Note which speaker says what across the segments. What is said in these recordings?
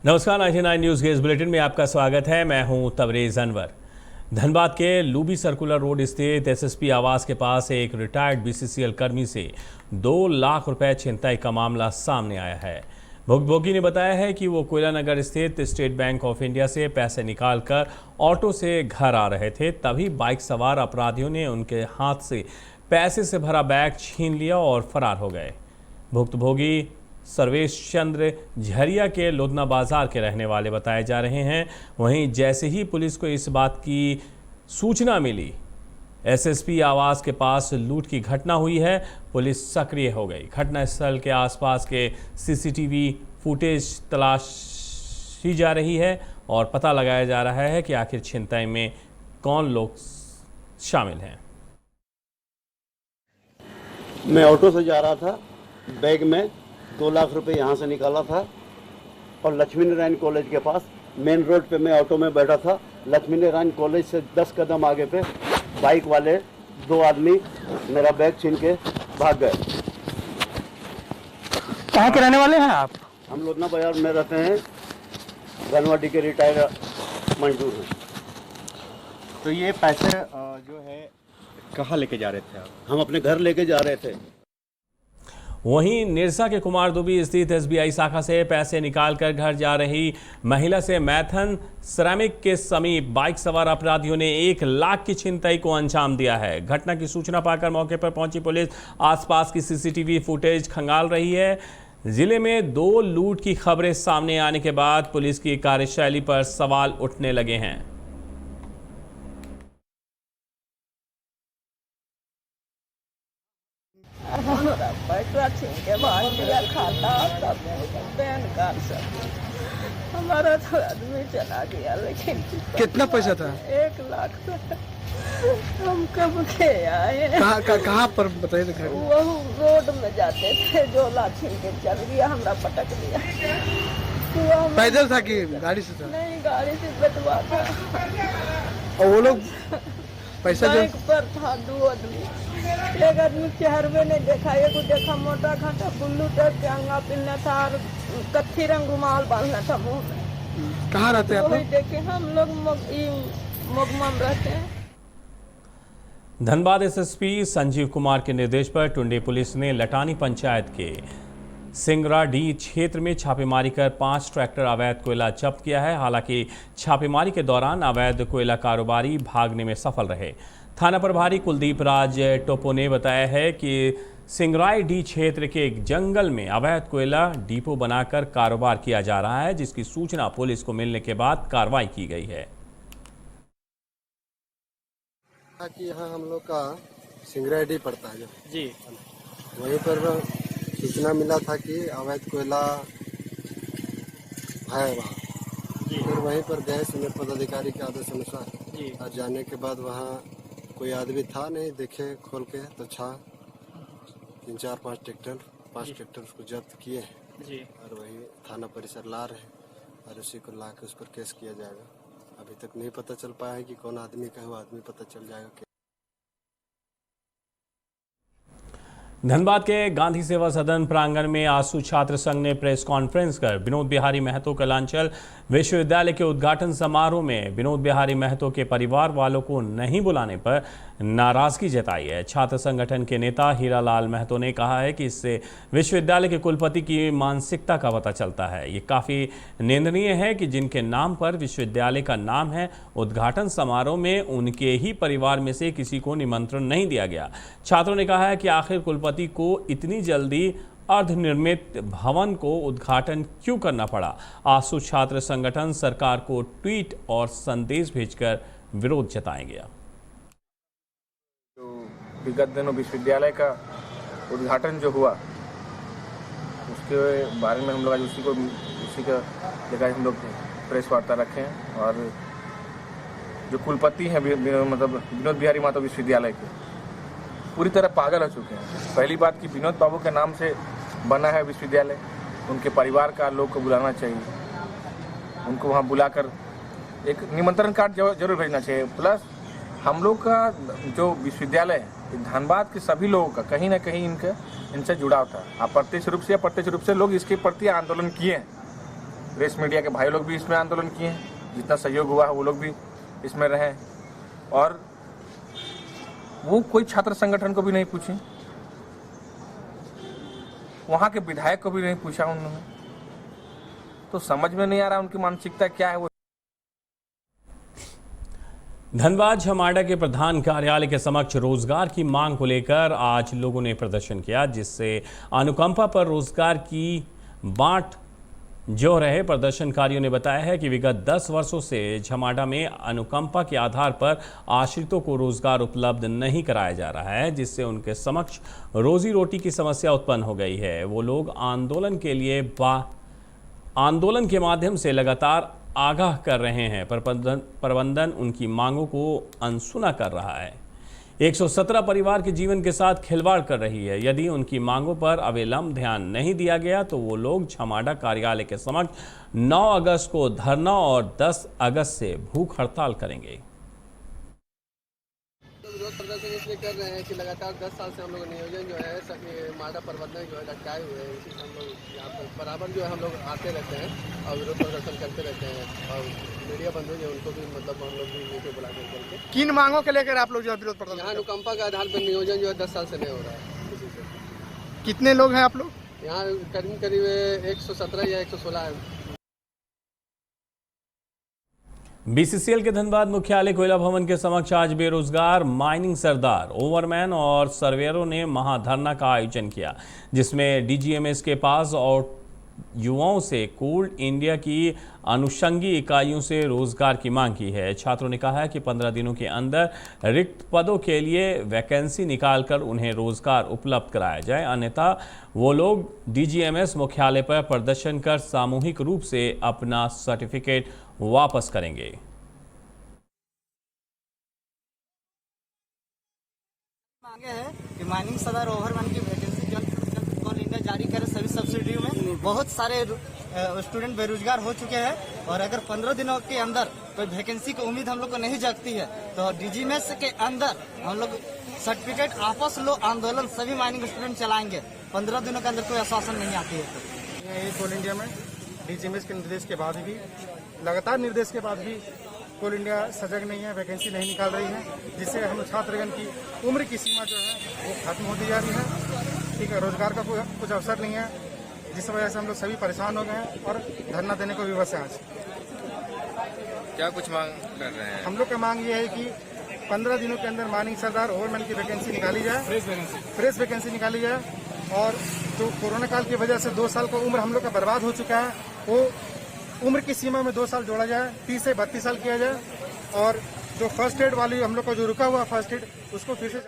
Speaker 1: नमस्कार, 99 न्यूज़ के इस बुलेटिन में आपका स्वागत है। मैं हूं तबरेज़ अनवर। धनबाद के लूबी सर्कुलर रोड स्थित एसएसपी आवास के पास एक रिटायर्ड बीसीसीएल कर्मी से 2 लाख रुपए छिनताई का मामला सामने आया है। भुगतभोगी ने बताया है कि वो कोयला नगर स्थित स्टेट बैंक ऑफ इंडिया से पैसे निकालकर ऑटो से घर आ रहे थे, तभी बाइक सवार अपराधियों ने उनके हाथ से पैसे से भरा बैग छीन लिया और फरार हो गए। भुगतभोगी सर्वेश चंद्र झरिया के लोधना बाजार के रहने वाले बताए जा रहे हैं। वहीं जैसे ही पुलिस को इस बात की सूचना मिली, एसएसपी आवास के पास लूट की घटना हुई है, पुलिस सक्रिय हो गई। घटनास्थल के आसपास के सीसीटीवी फुटेज तलाशी जा रही है और पता लगाया जा रहा है कि आखिर छिनताई में कौन लोग शामिल हैं।
Speaker 2: मैं ऑटो से जा रहा था, बैग में 2 लाख रुपए यहाँ से निकाला था और लक्ष्मी नारायण कॉलेज के पास मेन रोड पे मैं ऑटो में बैठा था। लक्ष्मी नारायण कॉलेज से 10 कदम आगे पे बाइक वाले 2 आदमी मेरा बैग छीन के भाग गए।
Speaker 3: कहाँ के रहने वाले हैं आप?
Speaker 2: हम लोधना बाजार में रहते हैं, गनवाडी के रिटायर्ड मजदूर हैं।
Speaker 4: तो ये पैसे जो है कहाँ लेके जा रहे थे आप?
Speaker 2: हम अपने घर लेके जा रहे थे।
Speaker 1: वहीं निरसा के कुमार दुबी स्थित एसबीआई शाखा से पैसे निकालकर घर जा रही महिला से मैथन सिरेमिक के समीप बाइक सवार अपराधियों ने 1 लाख की छिनताई को अंजाम दिया है। घटना की सूचना पाकर मौके पर पहुंची पुलिस आसपास की सीसीटीवी फुटेज खंगाल रही है। जिले में 2 लूट की खबरें सामने आने के बाद पुलिस की कार्यशैली पर सवाल उठने लगे हैं।
Speaker 5: पैसा छीन के भाग गया, खाता सब पैन कार्ड सब हमारा तो आदमी चला गया। लेकिन
Speaker 3: कितना पैसा था?
Speaker 5: 1 लाख था। हम कब के आए?
Speaker 3: कहाँ पर बताइए घर?
Speaker 5: वो रोड में जाते थे, झोला छीन के चल गया, हमरा पटक दिया।
Speaker 3: पैदल था कि गाड़ी से था?
Speaker 5: नहीं, गाड़ी से बटवा था।
Speaker 3: और वो लोग पैसा जो
Speaker 5: बाइक पर था 2 आदमी। एक आदमी चेहरे नहीं देखा, एक देखा मोटा खाटा बुल्लू टाइप के अंगा पहनना था और कत्थी रंग रुमाल बांधना था मुंह में।
Speaker 3: कहाँ रहते हैं आप?
Speaker 5: वही देखे हम लोग मोगमा में रहते हैं।
Speaker 1: धनबाद एसएसपी संजीव कुमार के निर्देश पर टुंडी पुलिस ने लटानी पंचायत के सिंगराडी क्षेत्र में छापेमारी कर 5 ट्रैक्टर अवैध कोयला जब्त किया है। हालांकि छापेमारी के दौरान अवैध कोयला कारोबारी भागने में सफल रहे। थाना प्रभारी कुलदीप राज टोपो ने बताया है कि सिंगराडी क्षेत्र के एक जंगल में अवैध कोयला डिपो बनाकर कारोबार किया जा रहा है, जिसकी सूचना पुलिस को मिलने के बाद कार्रवाई की गई है।
Speaker 6: कि यहाँ हम लोग का सिंगराडी पड़ता है
Speaker 3: जी,
Speaker 6: वहीं पर सूचना मिला था कि अवैध कोयला है वहाँ। फिर वहीं पर गए सीनियर पदाधिकारी के आदेश अनुसार और जाने के बाद वहाँ कोई आदमी था नहीं, देखे खोल के तो 3, 4, 5 ट्रैक्टर उसको जब्त किए हैं और वही थाना परिसर ला रहे हैं और उसी को ला के उस पर केस किया जाएगा। अभी तक नहीं पता चल पाया है कि कौन आदमी का है, वो आदमी पता चल जाएगा।
Speaker 1: धनबाद के गांधी सेवा सदन प्रांगण में आसू छात्र संघ ने प्रेस कॉन्फ्रेंस कर विनोद बिहारी महतो कलांचल विश्वविद्यालय के उद्घाटन समारोह में विनोद बिहारी महतो के परिवार वालों को नहीं बुलाने पर नाराजगी जताई है। छात्र संगठन के नेता हीरालाल महतो ने कहा है कि इससे विश्वविद्यालय के कुलपति की मानसिकता का पता चलता है। ये काफ़ी निंदनीय है कि जिनके नाम पर विश्वविद्यालय का नाम है, उद्घाटन समारोह में उनके ही परिवार में से किसी को निमंत्रण नहीं दिया गया। छात्रों ने कहा है कि आखिर कुलपति को इतनी जल्दी अर्धनिर्मित भवन को उद्घाटन क्यों करना पड़ा। आसू छात्र संगठन सरकार को ट्वीट और संदेश भेजकर विरोध जताएंगे।
Speaker 7: तो विगत दिनों विश्वविद्यालय का उद्घाटन जो हुआ उसके बारे में हम लोग आज उसी का लेकर हम लोग प्रेस वार्ता रखें और जो कुलपति हैं मतलब विनोद बिहारी महतो विश्वविद्यालय के पूरी तरह पागल हो चुके हैं। पहली बात कि विनोद बाबू के नाम से बना है विश्वविद्यालय, उनके परिवार का लोग को बुलाना चाहिए, उनको वहाँ बुलाकर एक निमंत्रण कार्ड जरूर भेजना चाहिए। प्लस हम लोग का जो विश्वविद्यालय है धनबाद के सभी लोगों का कहीं ना कहीं इनसे जुड़ाव था। अप्रत्यक्ष रूप से या प्रत्यक्ष रूप से लोग इसके प्रति आंदोलन किए हैं। प्रेस मीडिया के भाई लोग भी इसमें आंदोलन किए हैं, जितना सहयोग हुआ है वो लोग भी इसमें रहे, और वो कोई छात्र संगठन को भी नहीं पूछे, वहाँ के विधायक को भी नहीं पूछा उन्होंने। तो समझ में नहीं आ रहा उनकी मानसिकता क्या है। वो
Speaker 1: धनबाद झमाड़ा के प्रधान कार्यालय के समक्ष रोजगार की मांग को लेकर आज लोगों ने प्रदर्शन किया, जिससे अनुकंपा पर रोजगार की बांट जो रहे। प्रदर्शनकारियों ने बताया है कि विगत 10 वर्षों से झमाड़ा में अनुकंपा के आधार पर आश्रितों को रोजगार उपलब्ध नहीं कराया जा रहा है, जिससे उनके समक्ष रोजी रोटी की समस्या उत्पन्न हो गई है। वो लोग आंदोलन के माध्यम से लगातार आगाह कर रहे हैं, पर प्रबंधन उनकी मांगों को अनसुना कर रहा है। 117 परिवार के जीवन के साथ खिलवाड़ कर रही है। यदि उनकी मांगों पर अविलंब ध्यान नहीं दिया गया तो वो लोग झमाड़ा कार्यालय के समक्ष 9 अगस्त को धरना और 10 अगस्त से भूख हड़ताल करेंगे।
Speaker 6: विरोध प्रदर्शन इसलिए कर रहे हैं कि लगातार 10 साल से हम लोग नियोजन जो है माडा प्रबंधन जो है लटकाए हुए हैं। इसी से हम लोग यहाँ पर बराबर जो है हम लोग आते रहते हैं और विरोध प्रदर्शन करते रहते हैं, और मीडिया बंधु जो उनको भी मतलब हम लोग भी नीचे बुला करके।
Speaker 3: किन मांगों के लेकर आप लोग जो है विरोध प्रदर्शन?
Speaker 6: यहाँ अनुकंपा के आधार पर नियोजन जो है 10 साल से नहीं हो रहा है किसी से।
Speaker 3: कितने लोग हैं आप लोग
Speaker 6: यहाँ? करीब 117 या 116 है।
Speaker 1: बीसीसीएल के धनबाद मुख्यालय कोयला भवन के समक्ष आज बेरोजगार माइनिंग सरदार, ओवरमैन और सर्वेयरों ने महाधरना का आयोजन किया, जिसमें डीजीएमएस के पास और युवाओं से कोल इंडिया की अनुषंगी इकाइयों से रोजगार की मांग की है। छात्रों ने कहा है कि 15 दिनों के अंदर रिक्त पदों के लिए वैकेंसी निकालकर उन्हें रोजगार उपलब्ध कराया जाए, अन्यथा वो लोग डीजीएमएस मुख्यालय पर प्रदर्शन कर सामूहिक रूप से अपना सर्टिफिकेट वापस करेंगे।
Speaker 8: मांगे है कि माइनिंग सरदार ओवरमैन की वैकेंसी जल्द से जल्द कोल इंडिया जारी करे। सभी सब्सिडियों में बहुत सारे स्टूडेंट बेरोजगार हो चुके हैं, और अगर 15 दिनों के अंदर कोई वैकेंसी की उम्मीद हम लोग को नहीं जागती है तो डीजीएमएस के अंदर हम लोग सर्टिफिकेट आपस लो आंदोलन सभी माइनिंग स्टूडेंट चलाएंगे। 15 दिनों के अंदर कोई आश्वासन नहीं आती है।
Speaker 3: ये कोल इंडिया में डीजीएमएस के निर्देश के बाद भी, लगातार निर्देश के बाद भी कोल इंडिया सजग नहीं है, वैकेंसी नहीं निकाल रही है, जिससे हम छात्रगण की उम्र की सीमा जो है वो खत्म होती जा रही है। ठीक है, रोजगार का कुछ अवसर नहीं है, जिस वजह से हम लोग सभी परेशान हो गए हैं और धरना देने को विवश हैं। आज
Speaker 7: क्या कुछ मांग कर रहे हैं?
Speaker 3: हम लोग का मांग ये है कि 15 दिनों के अंदर माइनिंग सरदार ओवरमैन की वैकेंसी निकाली जाए, फ्रेश वैकेंसी निकाली जाए, और जो कोरोना काल की वजह से 2 साल का उम्र हम लोग का बर्बाद हो चुका है, वो उम्र की सीमा में 2 साल जोड़ा जाए, 30 से 32 साल किया जाए, और जो फर्स्ट एड वाली हम लोग का जो रुका हुआ फर्स्ट एड उसको फिर से।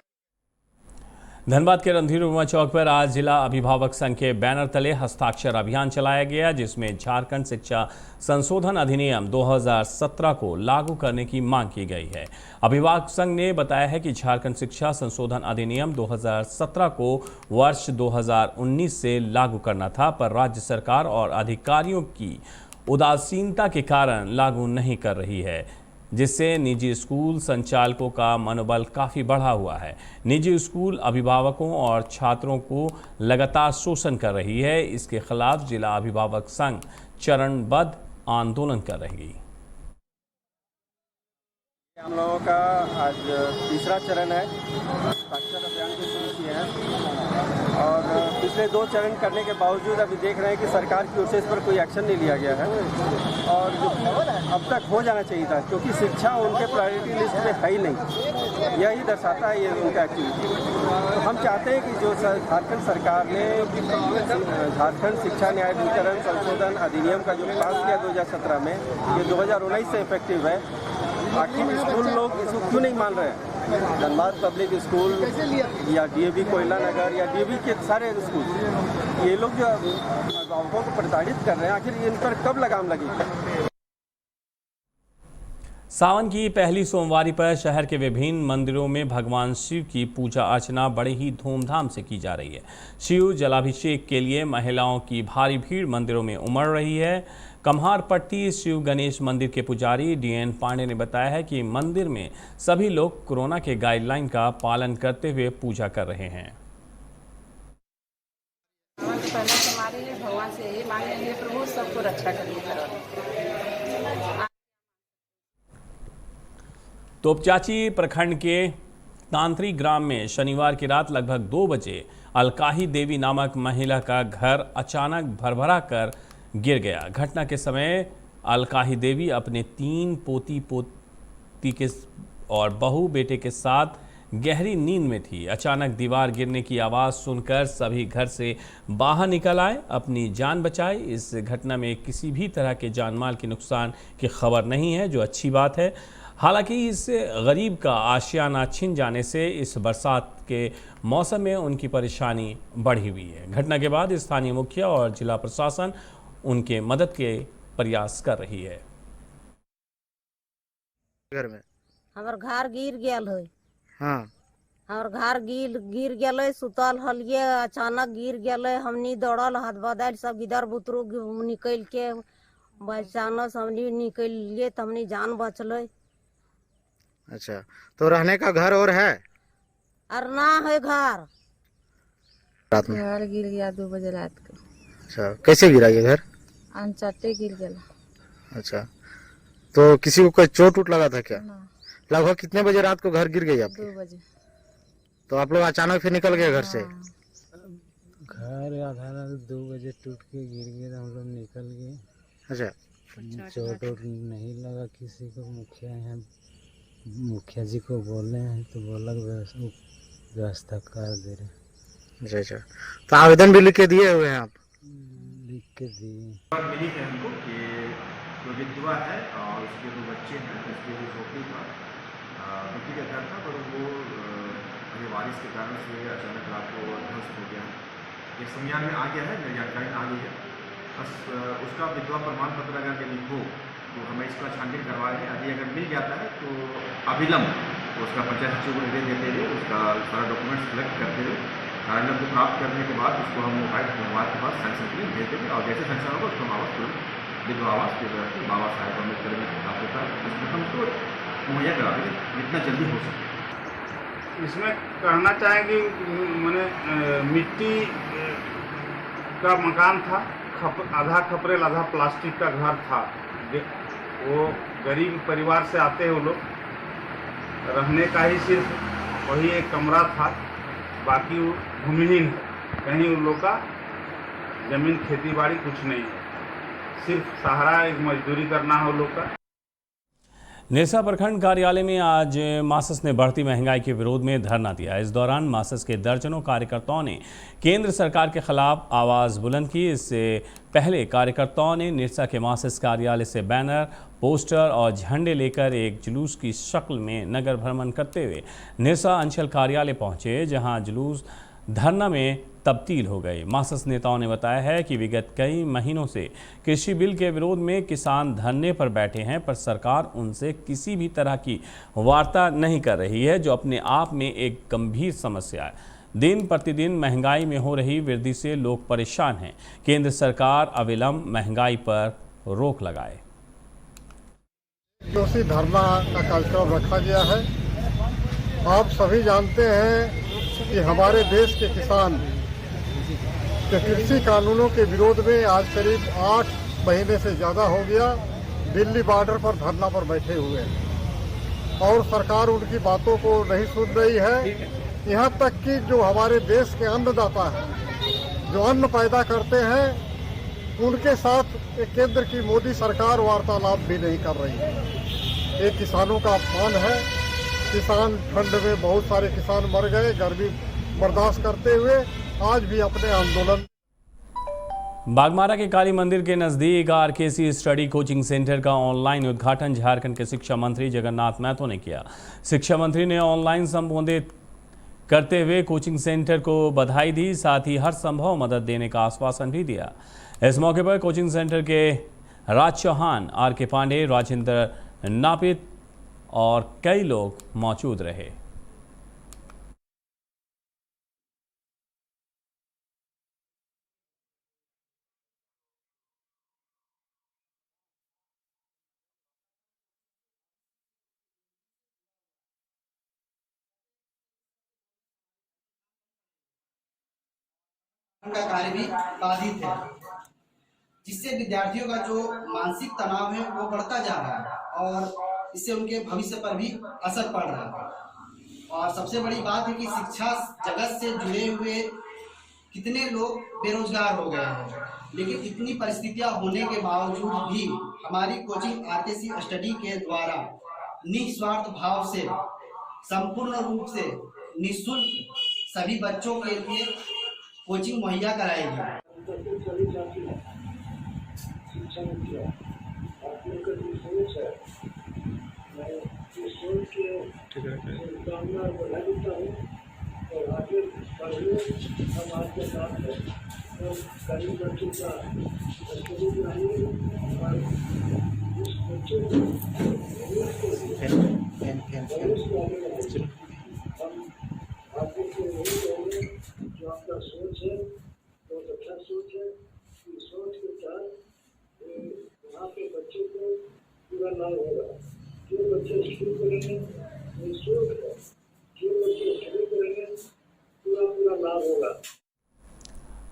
Speaker 1: धनबाद के रणधीर वर्मा चौक पर आज जिला अभिभावक संघ के बैनर तले हस्ताक्षर अभियान चलाया गया, जिसमें झारखंड शिक्षा संशोधन अधिनियम 2017 को लागू करने की मांग की गई है। अभिभावक संघ ने बताया है कि झारखंड शिक्षा संशोधन अधिनियम 2017 को वर्ष 2019 से लागू करना था, पर राज्य सरकार और अधिकारियों की उदासीनता के कारण लागू नहीं कर रही है, जिससे निजी स्कूल संचालकों का मनोबल काफ़ी बढ़ा हुआ है। निजी स्कूल अभिभावकों और छात्रों को लगातार शोषण कर रही है। इसके खिलाफ जिला अभिभावक संघ चरणबद्ध आंदोलन कर रही।
Speaker 4: हम लोगों का आज तीसरा चरण है। हस्ताक्षर अभियान को शुरू किए हैं और पिछले 2 चरण करने के बावजूद अभी देख रहे हैं कि सरकार की ओर से इस पर कोई एक्शन नहीं लिया गया है, और जो अब तक हो जाना चाहिए था, क्योंकि शिक्षा उनके प्रायोरिटी लिस्ट में है ही नहीं। यही दर्शाता है ये उनका एक्टिविटी। तो हम चाहते हैं कि जो झारखंड सरकार ने झारखंड शिक्षा न्याय वितरण संशोधन अधिनियम का जो पास किया 2017 में, ये 2019 से इफेक्टिव है। आखिर स्कूल लोग इसको क्यों नहीं मान रहे हैं? धनबाद पब्लिक स्कूल या डीएवी कोयला नगर या डीएवी के सारे स्कूल, ये लोग जो अभिभावकों को प्रताड़ित कर रहे हैं, आखिर इन पर कब लगाम लगेगी?
Speaker 1: सावन की पहली सोमवारी पर शहर के विभिन्न मंदिरों में भगवान शिव की पूजा अर्चना बड़े ही धूमधाम से की जा रही है। शिव जलाभिषेक के लिए महिलाओं की भारी भीड़ मंदिरों में उमड़ रही है। कम्हारपट्टी शिव गणेश मंदिर के पुजारी डीएन पांडे ने बताया है कि मंदिर में सभी लोग कोरोना के गाइडलाइन का पालन करते हुए पूजा कर रहे हैं।
Speaker 9: मास्क पहनने से हमारे लिए भगवान से यही मांगेंगे, प्रभु सबको रक्षा करिए।
Speaker 1: तोपचाची प्रखंड के तांत्रिक ग्राम में शनिवार की रात लगभग 2 बजे अलकाही देवी नामक महिला का घर अचानक भरभरा कर गिर गया। घटना के समय अलकाही देवी अपने 3 पोती के और बहू बेटे के साथ गहरी नींद में थी। अचानक दीवार गिरने की आवाज़ सुनकर सभी घर से बाहर निकल आए, अपनी जान बचाई। इस घटना में किसी भी तरह के जानमाल के नुकसान की खबर नहीं है, जो अच्छी बात है। हालांकि इस गरीब का आशियाना छिन जाने से इस बरसात के मौसम में उनकी परेशानी बढ़ी हुई है। घटना के बाद स्थानीय मुखिया और जिला प्रशासन उनके मदद के प्रयास कर रही है।
Speaker 10: घर में
Speaker 11: हमार घर गिर गया है।
Speaker 10: हाँ,
Speaker 11: हमार घर गिर गया, सुतल हलिए, अचानक गिर गया। हमनी दौड़ल, हाथ बदल सब इधर बुतरू निकल के बचाना, हमनी निकल लिए तो हमनी जान बचल।
Speaker 10: अच्छा, तो रहने का घर और है?
Speaker 11: और ना है घर।
Speaker 10: रात में
Speaker 9: घर गिर गया 2 बजे रात को।
Speaker 10: अच्छा, कैसे गिरा ये घर?
Speaker 9: अनचट्टे गिर गया।
Speaker 10: अच्छा, तो किसी को कोई चोट उट लगा था क्या? लगभग कितने बजे रात को घर गिर गई आपकी?
Speaker 9: 2 बजे।
Speaker 10: तो आप लोग अचानक फिर निकल गए घर से?
Speaker 12: घर आधा रात 2 बजे टूट के गिर गए, हम लोग निकल गए।
Speaker 10: अच्छा,
Speaker 12: चोट वोट नहीं लगा किसी को। मुखिया जी को बोले हैं तो बोला व्यवस्था कर दे रहे।
Speaker 10: अच्छा अच्छा, तो आवेदन भी लिख के दिए हुए हैं आप?
Speaker 12: लिख के दिए।
Speaker 13: मिली है हमको कि जो विधवा है और उसके 2 बच्चे हैं, उसके जो झोपड़ी था, मिट्टी का घर था, पर वो अपने बारिश के कारण से अचानक रात को ध्वस्त हो गया। ये संज्ञान में आ गया है, मेरी जानकारी में आ गई है। बस उसका विधवा प्रमाण पत्र अगर यदि हो तो हमें इसका छानबीन करवा रहे हैं। यदि अगर मिल जाता है तो अविलंब तो उसका पंचायत सचिव को निर्देश देते हुए उसका सारा डॉक्यूमेंट्स कलेक्ट करते हुए कार्यालय को प्राप्त करने के बाद उसको हम उपायुक्त धनबाद के पास सैंक्शन के लिए भेज देंगे, और जैसे सैंक्शन होगा उसको हम आवास तुरंत विधवा आवास के बाबा साहेब अम्बेडकर में खिताब होता है, उसमें हम उसको मुहैया करा देंगे जितना जल्दी हो सके।
Speaker 3: इसमें कहना चाहेंगे मैंने मिट्टी का मकान था, आधा खपरेल आधा प्लास्टिक का घर था। वो गरीब परिवार से आते हैं वो लोग, रहने का ही सिर्फ वही एक कमरा था, बाकी वो भूमिहीन है। कहीं उन लोग का जमीन खेती बाड़ी कुछ नहीं है, सिर्फ सहारा एक मजदूरी करना है उन लोग का।
Speaker 1: निरसा प्रखंड कार्यालय में आज मासस ने बढ़ती महंगाई के विरोध में धरना दिया। इस दौरान मासस के दर्जनों कार्यकर्ताओं ने केंद्र सरकार के खिलाफ आवाज़ बुलंद की। इससे पहले कार्यकर्ताओं ने निरसा के मासस कार्यालय से बैनर, पोस्टर और झंडे लेकर एक जुलूस की शक्ल में नगर भ्रमण करते हुए निरसा अंचल कार्यालय पहुंचे, जहां जुलूस धरना में तब्दील हो गए। मासस नेताओं ने बताया है कि विगत कई महीनों से कृषि बिल के विरोध में किसान धरने पर बैठे हैं, पर सरकार उनसे किसी भी तरह की वार्ता नहीं कर रही है, जो अपने आप में एक गंभीर समस्या है। दिन प्रतिदिन महंगाई में हो रही वृद्धि से लोग परेशान हैं। केंद्र सरकार अविलंब महंगाई पर रोक लगाए।
Speaker 14: जोशी धरना का कार्यक्रम रखा गया है। आप सभी जानते हैं कि हमारे देश के किसान के कृषि कानूनों के विरोध में आज करीब 8 महीने से ज़्यादा हो गया दिल्ली बॉर्डर पर धरना पर बैठे हुए हैं, और सरकार उनकी बातों को नहीं सुन रही है। यहाँ तक कि जो हमारे देश के अन्नदाता हैं, जो अन्न पैदा करते हैं, उनके साथ केंद्र की मोदी सरकार वार्तालाप भी नहीं कर रही है। ये किसानों का अपमान है। किसान ठंड में बहुत सारे किसान मर गए, गर्मी बर्दाश्त करते हुए आज भी अपने आंदोलन।
Speaker 1: बागमारा के काली मंदिर के नज़दीक आरकेसी स्टडी कोचिंग सेंटर का ऑनलाइन उद्घाटन झारखंड के शिक्षा मंत्री जगन्नाथ महतो ने किया। शिक्षा मंत्री ने ऑनलाइन संबोधित करते हुए कोचिंग सेंटर को बधाई दी, साथ ही हर संभव मदद देने का आश्वासन भी दिया। इस मौके पर कोचिंग सेंटर के राज चौहान, आर के पांडे, राजेंद्र नापित और कई लोग मौजूद रहे।
Speaker 8: का कार्य भी बाधित है, जिससे विद्यार्थियों का जो मानसिक तनाव है वो बढ़ता जा रहा है और इससे उनके भविष्य पर भी असर पड़ रहा है। और सबसे बड़ी बात है कि शिक्षा जगत से जुड़े हुए कितने लोग बेरोजगार हो गए हैं, लेकिन इतनी परिस्थितियां होने के बावजूद भी हमारी कोचिंग आरकेसी स्टडी के द्वारा निस्वार्थ भाव से संपूर्ण रूप से निःशुल्क सभी बच्चों के लिए कोचिंग मुहैया कराएगी।
Speaker 15: जो आपका सोच है बहुत अच्छा सोच है, इस सोच के साथ वहाँ पे बच्चों को पूरा लाभ होगा। जो बच्चे स्कूल करेंगे निःशुल्क है, जो बच्चे स्टडी करेंगे पूरा लाभ होगा।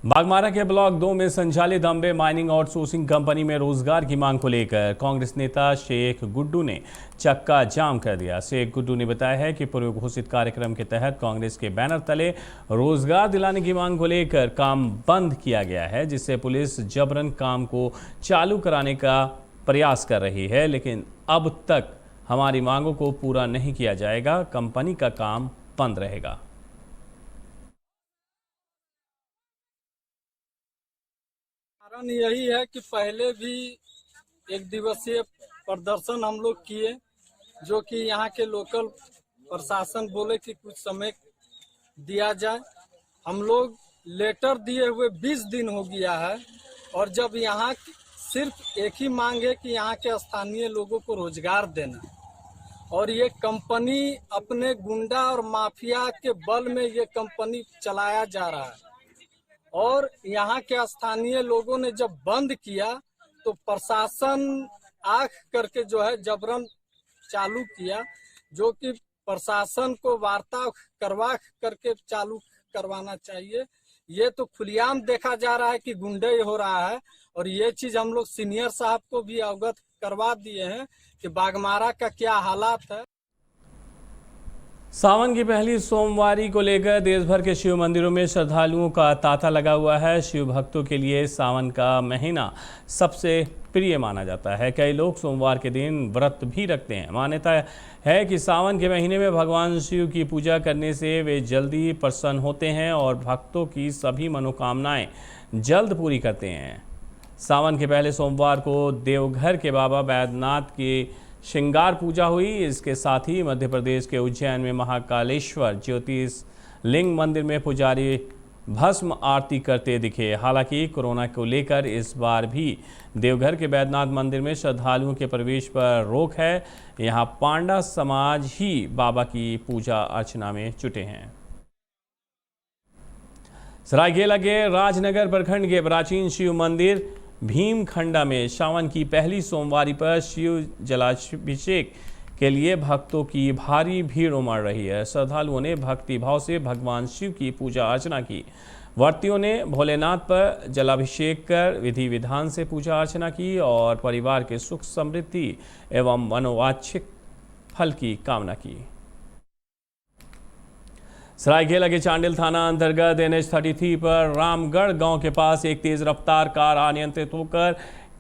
Speaker 1: बागमारा के ब्लॉक 2 में संचालित अंबे माइनिंग आउटसोर्सिंग कंपनी में रोजगार की मांग को लेकर कांग्रेस नेता शेख गुड्डू ने चक्का जाम कर दिया। शेख गुड्डू ने बताया है कि पूर्व घोषित कार्यक्रम के तहत कांग्रेस के बैनर तले रोजगार दिलाने की मांग को लेकर काम बंद किया गया है, जिससे पुलिस जबरन काम को चालू कराने का प्रयास कर रही है, लेकिन अब तक हमारी मांगों को पूरा नहीं किया जाएगा। कंपनी का काम बंद रहेगा।
Speaker 16: कारण यही है कि पहले भी एक दिवसीय प्रदर्शन हम लोग किए, जो कि यहाँ के लोकल प्रशासन बोले कि कुछ समय दिया जाए। हम लोग लेटर दिए हुए 20 दिन हो गया है, और जब यहाँ सिर्फ एक ही मांग है कि यहाँ के स्थानीय लोगों को रोजगार देना, और ये कंपनी अपने गुंडा और माफिया के बल में ये कंपनी चलाया जा रहा है। और यहाँ के स्थानीय लोगों ने जब बंद किया तो प्रशासन आंख करके जो है जबरन चालू किया, जो कि प्रशासन को वार्ता करवा करके चालू करवाना चाहिए। ये तो खुलेआम देखा जा रहा है कि गुंडे हो रहा है, और ये चीज हम लोग सीनियर साहब को भी अवगत करवा दिए हैं कि बागमारा का क्या हालात है।
Speaker 1: सावन की पहली सोमवारी को लेकर देश भर के शिव मंदिरों में श्रद्धालुओं का तांता लगा हुआ है। शिव भक्तों के लिए सावन का महीना सबसे प्रिय माना जाता है। कई लोग सोमवार के दिन व्रत भी रखते हैं। मान्यता है कि सावन के महीने में भगवान शिव की पूजा करने से वे जल्दी प्रसन्न होते हैं और भक्तों की सभी मनोकामनाएं जल्द पूरी करते हैं। सावन के पहले सोमवार को देवघर के बाबा बैद्यनाथ की श्रृंगार पूजा हुई। इसके साथ ही मध्य प्रदेश के उज्जैन में महाकालेश्वर ज्योतिर्लिंग मंदिर में पुजारी भस्म आरती करते दिखे। हालांकि कोरोना को लेकर इस बार भी देवघर के बैद्यनाथ मंदिर में श्रद्धालुओं के प्रवेश पर रोक है। यहां पांडा समाज ही बाबा की पूजा अर्चना में जुटे हैं। सरायकेला के राजनगर प्रखंड के प्राचीन शिव मंदिर भीमखंडा में सावन की पहली सोमवारी पर शिव जलाभिषेक के लिए भक्तों की भारी भीड़ उमड़ रही है। श्रद्धालुओं ने भक्ति भाव से भगवान शिव की पूजा अर्चना की। व्रतियों ने भोलेनाथ पर जलाभिषेक कर विधि विधान से पूजा अर्चना की और परिवार के सुख समृद्धि एवं मनोवांछित फल की कामना की। सरायकेला के चांडिल थाना अंतर्गत NH-33 पर रामगढ़ गांव के पास एक तेज रफ्तार कार अनियंत्रित होकर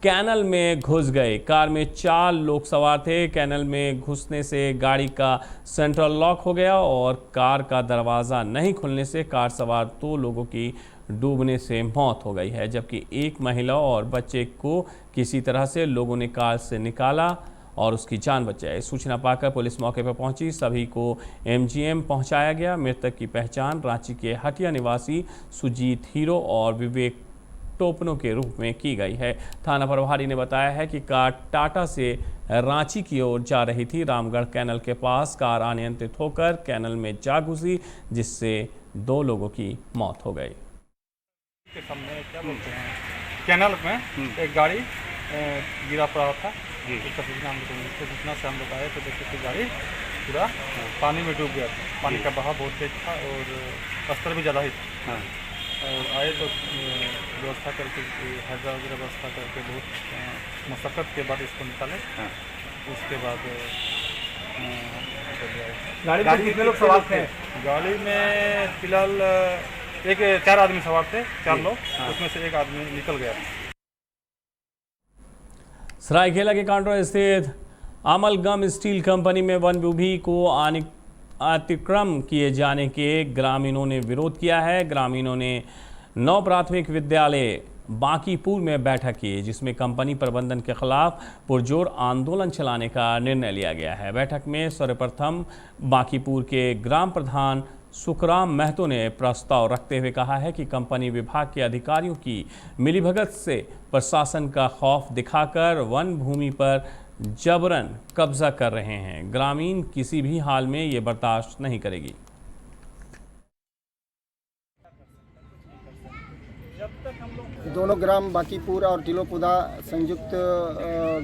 Speaker 1: कैनल में घुस गई। कार में 4 लोग सवार थे। कैनल में घुसने से गाड़ी का सेंट्रल लॉक हो गया और कार का दरवाज़ा नहीं खुलने से कार सवार 2 लोगों की डूबने से मौत हो गई है, जबकि एक महिला और बच्चे को किसी तरह से लोगों ने कार से निकाला और उसकी जान बचाई। सूचना पाकर पुलिस मौके पर पहुंची। सभी को MGM पहुंचाया गया। मृतक की पहचान रांची के हटिया निवासी सुजीत हीरो और विवेक टोपनो के रूप में की गई है। थाना प्रभारी ने बताया है कि कार टाटा से रांची की ओर जा रही थी। रामगढ़ कैनल के पास कार अनियंत्रित होकर कैनल में जा घुसी, जिससे 2 लोगों की मौत हो गई।
Speaker 17: के सामने क्या बोलते हैं, कैनल में एक गाड़ी गिरा पड़ा था। उसका सूचना से हम लोग आए तो देखे कि गाड़ी पूरा पानी में डूब गया था। पानी का बहाव बहुत तेज था और अस्तर भी ज़्यादा ही था। और आए तो व्यवस्था करके हैजा वगैरह व्यवस्था करके बहुत मशक्क़त के बाद इसको निकाले। उसके बाद
Speaker 18: गाड़ी में कितने लोग सवार थे?
Speaker 17: गाड़ी में फिलहाल 4 आदमी सवार थे, 4 लोग, उसमें से एक आदमी निकल गया।
Speaker 1: सरायकेला के कांड्रा स्थित अमलगम स्टील कंपनी में वन भूमि को अतिक्रमण किए जाने के ग्रामीणों ने विरोध किया है। ग्रामीणों ने 9 प्राथमिक विद्यालय बांकीपुर में बैठक की, जिसमें कंपनी प्रबंधन के खिलाफ पुरजोर आंदोलन चलाने का निर्णय लिया गया है। बैठक में सर्वप्रथम बांकीपुर के ग्राम प्रधान सुखराम महतो ने प्रस्ताव रखते हुए कहा है कि कंपनी विभाग के अधिकारियों की मिलीभगत से प्रशासन का खौफ दिखाकर वन भूमि पर जबरन कब्जा कर रहे हैं। ग्रामीण किसी भी हाल में ये बर्दाश्त नहीं करेगी।
Speaker 19: दोनों ग्राम बांकीपुर और टिलोपुदा संयुक्त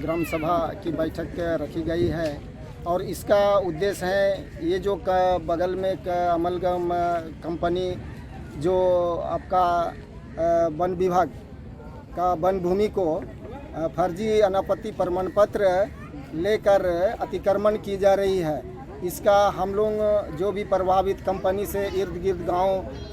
Speaker 19: ग्राम सभा की बैठक रखी गई है और इसका उद्देश्य है ये जो बगल में अमलगम कंपनी जो आपका वन विभाग का वन भूमि को फर्जी अनापत्ति प्रमाण पत्र लेकर अतिक्रमण की जा रही है। इसका हम लोग जो भी प्रभावित कंपनी से इर्द गिर्द गांव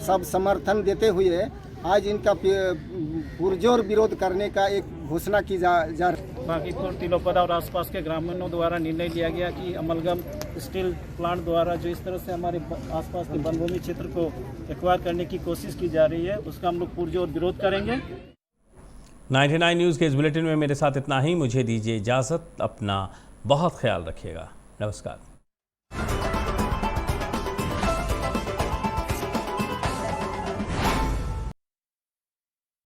Speaker 19: सब समर्थन देते हुए आज इनका पुरजोर विरोध करने का एक घोषणा की जा रही।
Speaker 18: बांकीपुर तिलोपदा और आसपास के ग्रामीणों द्वारा निर्णय लिया गया कि अमलगम स्टील प्लांट द्वारा जो इस तरह से हमारे आसपास के वनभूमि क्षेत्र को एक्वायर करने की कोशिश की जा रही है, उसका हम लोग पुरजोर विरोध करेंगे।
Speaker 1: 99 न्यूज़ के इस बुलेटिन में मेरे साथ इतना ही। मुझे दीजिए इजाज़त। अपना बहुत ख्याल रखिएगा। नमस्कार।